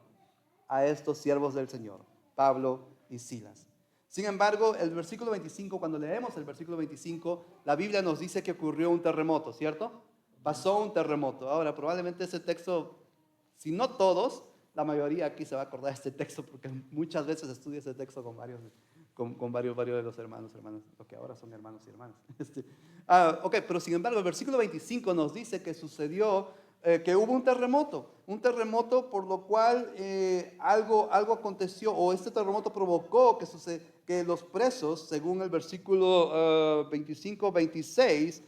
a estos siervos del Señor, Pablo y Silas. Sin embargo, el versículo 25, cuando leemos el versículo 25, la Biblia nos dice que ocurrió un terremoto, ¿cierto? Pasó un terremoto. Ahora, probablemente ese texto, si no todos, la mayoría aquí se va a acordar de este texto porque muchas veces estudia ese texto con varios de los hermanos, los que ahora son hermanos y hermanas. Ok, pero sin embargo, el versículo 25 nos dice que sucedió, que hubo un terremoto por lo cual algo aconteció, o este terremoto provocó que los presos, según el versículo 25-26,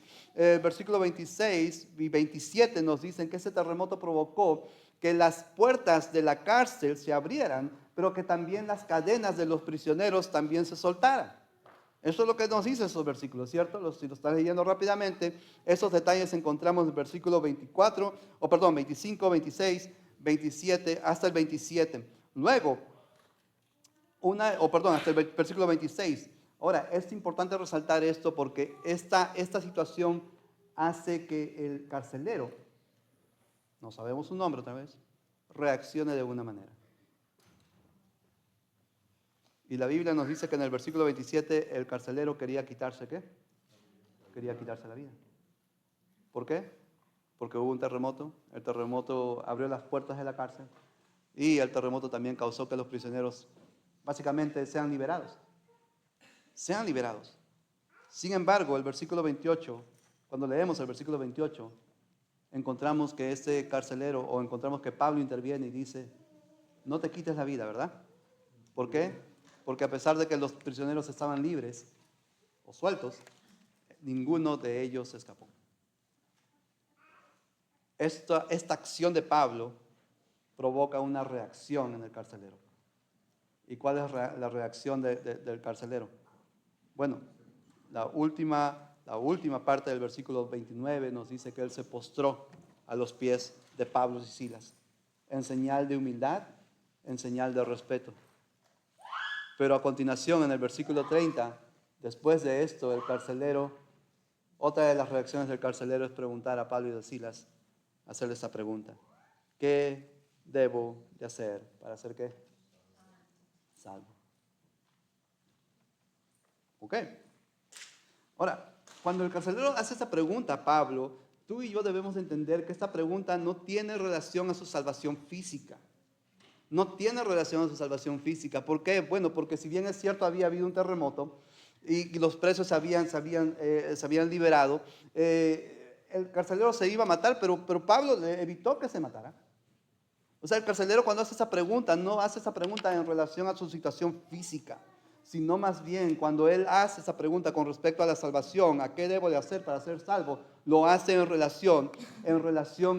versículo 26 y 27 nos dicen que ese terremoto provocó que las puertas de la cárcel se abrieran, pero que también las cadenas de los prisioneros también se soltaran. Eso es lo que nos dice esos versículos, ¿cierto? Si lo estás leyendo rápidamente, esos detalles encontramos en el versículo 25, 26, 27, hasta el 27. Luego, hasta el versículo 26. Ahora, es importante resaltar esto porque esta situación hace que el carcelero, no sabemos su nombre otra vez, reaccione de una manera. Y la Biblia nos dice que en el versículo 27 el carcelero quería quitarse ¿qué? Quería quitarse la vida. ¿Por qué? Porque hubo un terremoto. El terremoto abrió las puertas de la cárcel y el terremoto también causó que los prisioneros básicamente sean liberados. Sin embargo, el versículo 28, cuando leemos el versículo 28, encontramos que este carcelero, o encontramos que Pablo interviene y dice, no te quites la vida, ¿verdad? ¿Por qué? Porque a pesar de que los prisioneros estaban libres o sueltos, ninguno de ellos escapó. Esta acción de Pablo provoca una reacción en el carcelero. ¿Y cuál es la reacción del carcelero? Bueno, la última parte del versículo 29 nos dice que él se postró a los pies de Pablo y Silas, en señal de humildad, en señal de respeto. Pero a continuación, en el versículo 30, después de esto, el carcelero, otra de las reacciones del carcelero es preguntar a Pablo y a Silas, hacerle esta pregunta: ¿qué debo de hacer para ser qué? Salvo. ¿Ok? Ahora, cuando el carcelero hace esta pregunta a Pablo, tú y yo debemos entender que esta pregunta no tiene relación a su salvación física. No tiene relación a su salvación física. ¿Por qué? Bueno, porque si bien es cierto había habido un terremoto y los presos se habían liberado, el carcelero se iba a matar, pero Pablo le evitó que se matara. O sea, el carcelero cuando hace esa pregunta, no hace esa pregunta en relación a su situación física, sino más bien cuando él hace esa pregunta con respecto a la salvación, a qué debo de hacer para ser salvo, lo hace en relación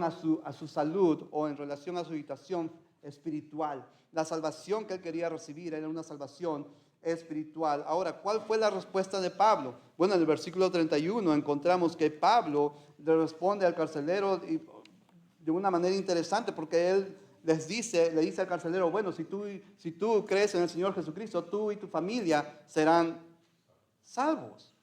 a su salud o en relación a su situación espiritual. La salvación que él quería recibir era una salvación espiritual. Ahora, ¿cuál fue la respuesta de Pablo? Bueno, en el versículo 31 encontramos que Pablo le responde al carcelero de una manera interesante, porque él le dice al carcelero, bueno, si tú crees en el Señor Jesucristo, tú y tu familia serán salvos.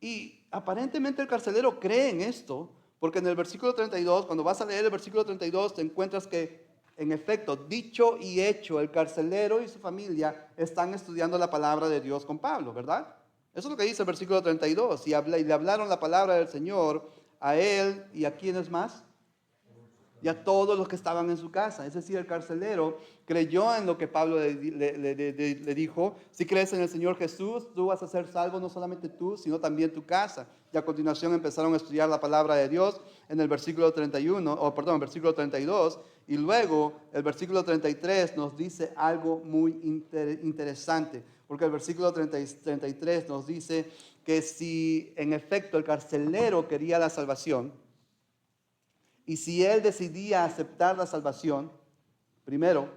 Y aparentemente el carcelero cree en esto, porque en el versículo 32, cuando vas a leer el versículo 32, te encuentras que, en efecto, dicho y hecho, el carcelero y su familia están estudiando la palabra de Dios con Pablo, ¿verdad? Eso es lo que dice el versículo 32. Y le hablaron la palabra del Señor a él y a quienes más, y a todos los que estaban en su casa. Es decir, el carcelero creyó en lo que Pablo le dijo. Si crees en el Señor Jesús, tú vas a ser salvo, no solamente tú, sino también tu casa. Y a continuación empezaron a estudiar la palabra de Dios en el versículo versículo 32. Y luego el versículo 33 nos dice algo muy interesante. Porque el versículo 33 nos dice que si en efecto el carcelero quería la salvación, y si él decidía aceptar la salvación, primero,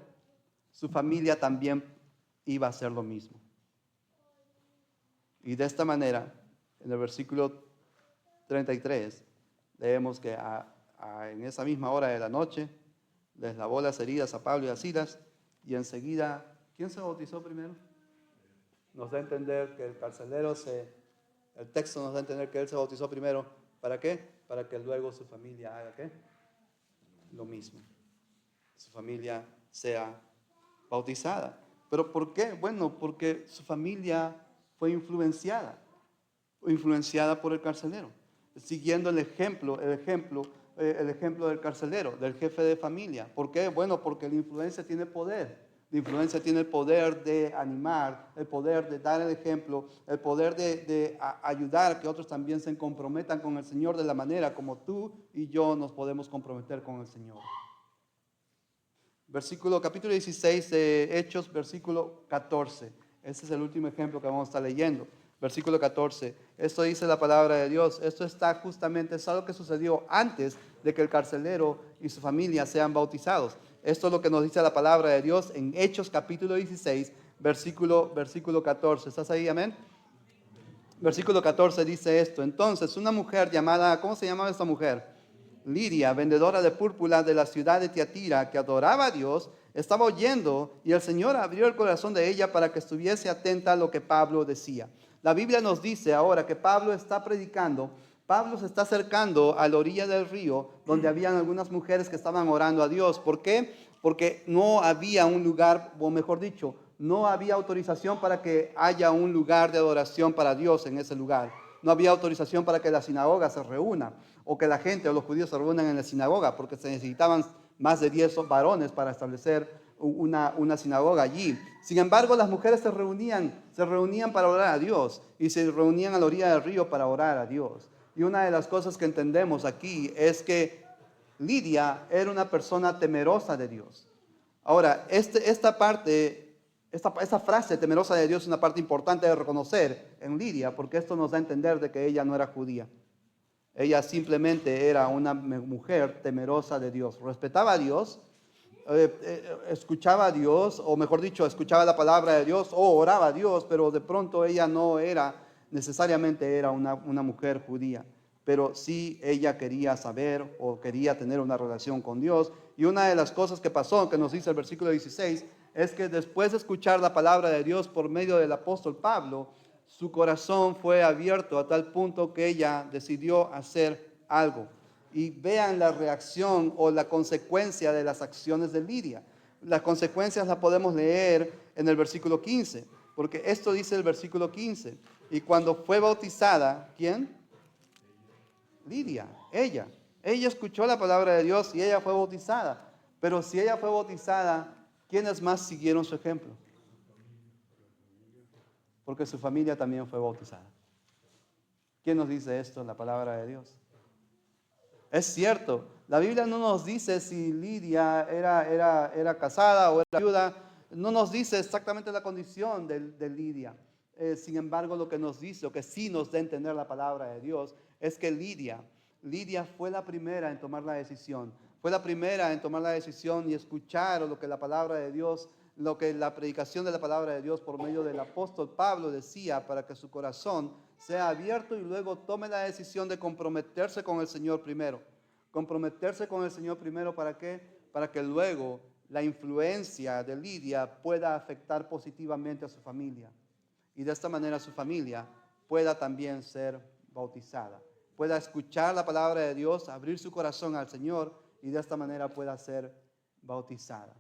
su familia también iba a hacer lo mismo. Y de esta manera, en el versículo 33, leemos que en esa misma hora de la noche, les lavó las heridas a Pablo y a Silas, y enseguida, ¿quién se bautizó primero? Nos da a entender que el texto nos da a entender que él se bautizó primero. ¿Para qué? Para que luego su familia haga ¿qué? Lo mismo. Su familia sea bautizada. ¿Pero por qué? Bueno, porque su familia fue influenciada por el carcelero, siguiendo el ejemplo del carcelero, del jefe de familia. ¿Por qué? Bueno, porque la influencia tiene poder. La influencia tiene el poder de animar, el poder de dar el ejemplo, el poder de ayudar a que otros también se comprometan con el Señor de la manera como tú y yo nos podemos comprometer con el Señor. Capítulo 16 de Hechos, versículo 14. Ese es el último ejemplo que vamos a estar leyendo. Versículo 14. Esto dice la palabra de Dios. Esto es algo que sucedió antes de que el carcelero y su familia sean bautizados. Esto es lo que nos dice la palabra de Dios en Hechos capítulo 16, versículo 14. ¿Estás ahí? Amén. Versículo 14 dice esto. Entonces una mujer llamada, ¿cómo se llamaba esta mujer? Lidia, vendedora de púrpura de la ciudad de Tiatira, que adoraba a Dios, estaba oyendo y el Señor abrió el corazón de ella para que estuviese atenta a lo que Pablo decía. La Biblia nos dice ahora que Pablo está predicando. Pablo se está acercando a la orilla del río donde habían algunas mujeres que estaban orando a Dios. ¿Por qué? Porque no había un lugar, o mejor dicho, no había autorización para que haya un lugar de adoración para Dios en ese lugar. No había autorización para que la sinagoga se reúna o que la gente o los judíos se reúnan en la sinagoga porque se necesitaban más de 10 varones para establecer una sinagoga allí. Sin embargo, las mujeres se reunían para orar a Dios y se reunían a la orilla del río para orar a Dios. Y una de las cosas que entendemos aquí es que Lidia era una persona temerosa de Dios. Ahora, esta frase temerosa de Dios es una parte importante de reconocer en Lidia, porque esto nos da a entender de que ella no era judía. Ella simplemente era una mujer temerosa de Dios. Respetaba a Dios, escuchaba a Dios, o mejor dicho, escuchaba la palabra de Dios o oraba a Dios, pero de pronto ella no era necesariamente era una mujer judía, pero sí ella quería saber o quería tener una relación con Dios. Y una de las cosas que pasó, que nos dice el versículo 16, es que después de escuchar la palabra de Dios por medio del apóstol Pablo, su corazón fue abierto a tal punto que ella decidió hacer algo. Y vean la reacción o la consecuencia de las acciones de Lidia. Las consecuencias las podemos leer en el versículo 15, porque esto dice el versículo 15. Y cuando fue bautizada, ¿quién? Lidia, ella. Ella escuchó la palabra de Dios y ella fue bautizada. Pero si ella fue bautizada, ¿quiénes más siguieron su ejemplo? porque su familia también fue bautizada. ¿Quién nos dice esto en la palabra de Dios? Es cierto, la Biblia no nos dice si Lidia era casada o era viuda, no nos dice exactamente la condición de Lidia. Sin embargo, lo que nos dice, lo que sí nos da a entender la palabra de Dios, es que Lidia fue la primera en tomar la decisión. Fue la primera en tomar la decisión y escuchar lo que la palabra de Dios, lo que la predicación de la palabra de Dios por medio del apóstol Pablo decía, para que su corazón sea abierto y luego tome la decisión de comprometerse con el Señor primero. Comprometerse con el Señor primero, ¿para qué? Para que luego la influencia de Lidia pueda afectar positivamente a su familia. Y de esta manera su familia pueda también ser bautizada. Pueda escuchar la palabra de Dios, abrir su corazón al Señor y de esta manera pueda ser bautizada.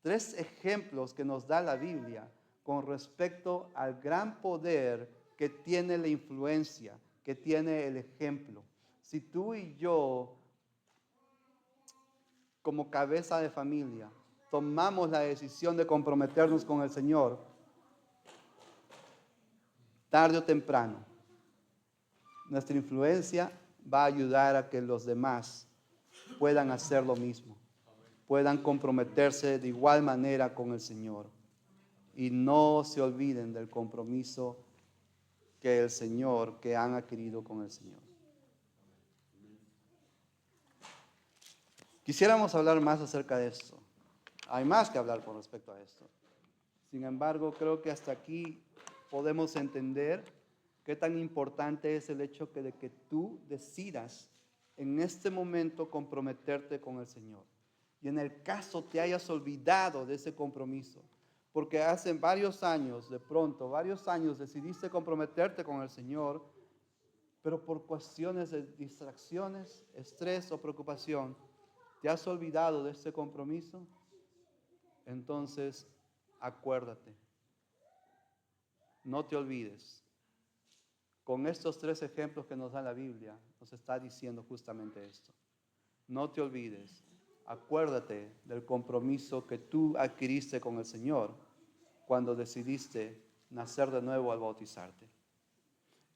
3 ejemplos que nos da la Biblia con respecto al gran poder que tiene la influencia, que tiene el ejemplo. Si tú y yo, como cabeza de familia, tomamos la decisión de comprometernos con el Señor, tarde o temprano, nuestra influencia va a ayudar a que los demás puedan hacer lo mismo, puedan comprometerse de igual manera con el Señor y no se olviden del compromiso que han adquirido con el Señor. Quisiéramos hablar más acerca de esto. Hay más que hablar con respecto a esto. Sin embargo, creo que hasta aquí podemos entender qué tan importante es el hecho de que tú decidas en este momento comprometerte con el Señor. Y en el caso te hayas olvidado de ese compromiso, porque hace varios años decidiste comprometerte con el Señor, pero por cuestiones de distracciones, estrés o preocupación, te has olvidado de ese compromiso, entonces acuérdate. No te olvides. Con estos 3 ejemplos que nos da la Biblia, nos está diciendo justamente esto. No te olvides. Acuérdate del compromiso que tú adquiriste con el Señor cuando decidiste nacer de nuevo al bautizarte.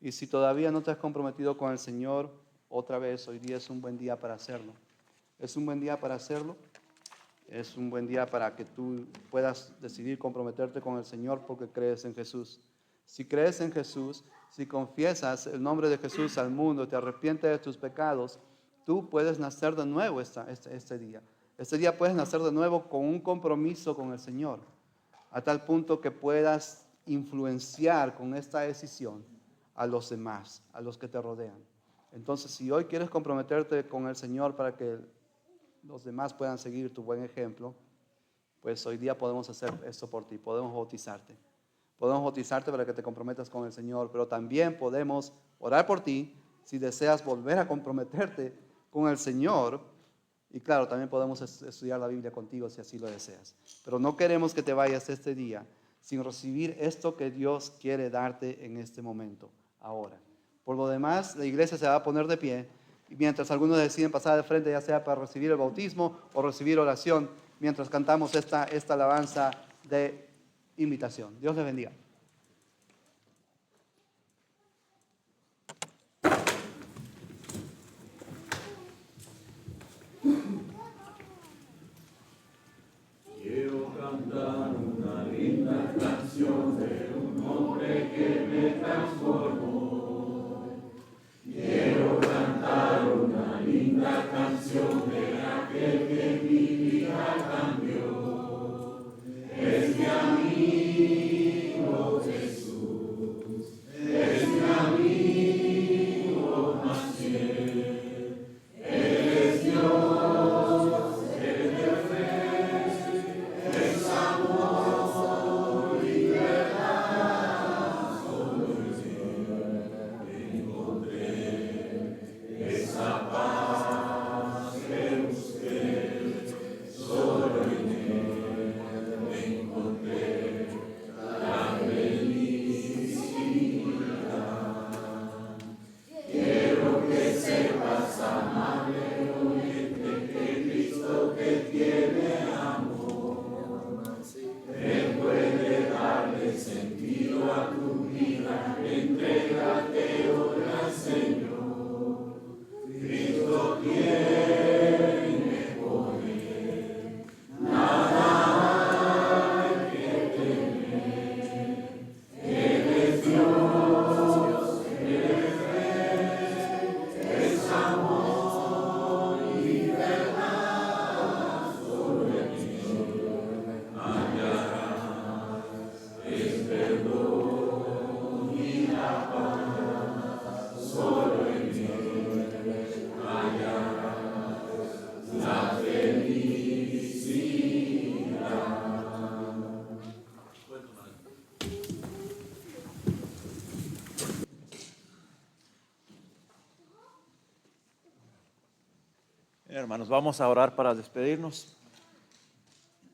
Y si todavía no te has comprometido con el Señor, otra vez, hoy día es un buen día para hacerlo. Es un buen día para hacerlo. Es un buen día para que tú puedas decidir comprometerte con el Señor porque crees en Jesús. Si crees en Jesús, si confiesas el nombre de Jesús al mundo, te arrepientes de tus pecados, tú puedes nacer de nuevo este día. Este día puedes nacer de nuevo con un compromiso con el Señor, a tal punto que puedas influenciar con esta decisión a los demás, a los que te rodean. Entonces, si hoy quieres comprometerte con el Señor para que los demás puedan seguir tu buen ejemplo, pues hoy día podemos hacer esto por ti, podemos bautizarte. Podemos bautizarte para que te comprometas con el Señor, pero también podemos orar por ti si deseas volver a comprometerte con el Señor. Y claro, también podemos estudiar la Biblia contigo si así lo deseas. Pero no queremos que te vayas este día sin recibir esto que Dios quiere darte en este momento, ahora. Por lo demás, la iglesia se va a poner de pie y mientras algunos deciden pasar de frente, ya sea para recibir el bautismo o recibir oración, mientras cantamos esta alabanza de invitación. Dios les bendiga. Quiero cantar una linda canción de un hombre que me transformó. Quiero cantar una linda canción de aquel que mi vida cambió. Es mi amigo Jesús, es mi amigo más fiel. Él es Dios. Hermanos, vamos a orar para despedirnos.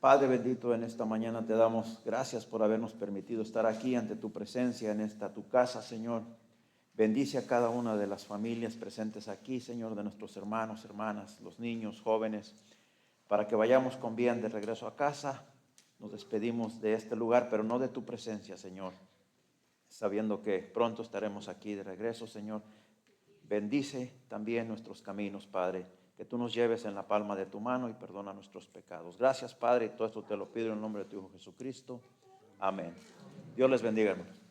Padre bendito, en esta mañana te damos gracias por habernos permitido estar aquí ante tu presencia, en esta tu casa, Señor. Bendice a cada una de las familias presentes aquí, Señor, de nuestros hermanos, hermanas, los niños, jóvenes, para que vayamos con bien de regreso a casa. Nos despedimos de este lugar, pero no de tu presencia, Señor, sabiendo que pronto estaremos aquí de regreso, Señor. Bendice también nuestros caminos, Padre, que tú nos lleves en la palma de tu mano y perdona nuestros pecados. Gracias, Padre, y todo esto te lo pido en el nombre de tu Hijo Jesucristo. Amén. Dios les bendiga, hermanos.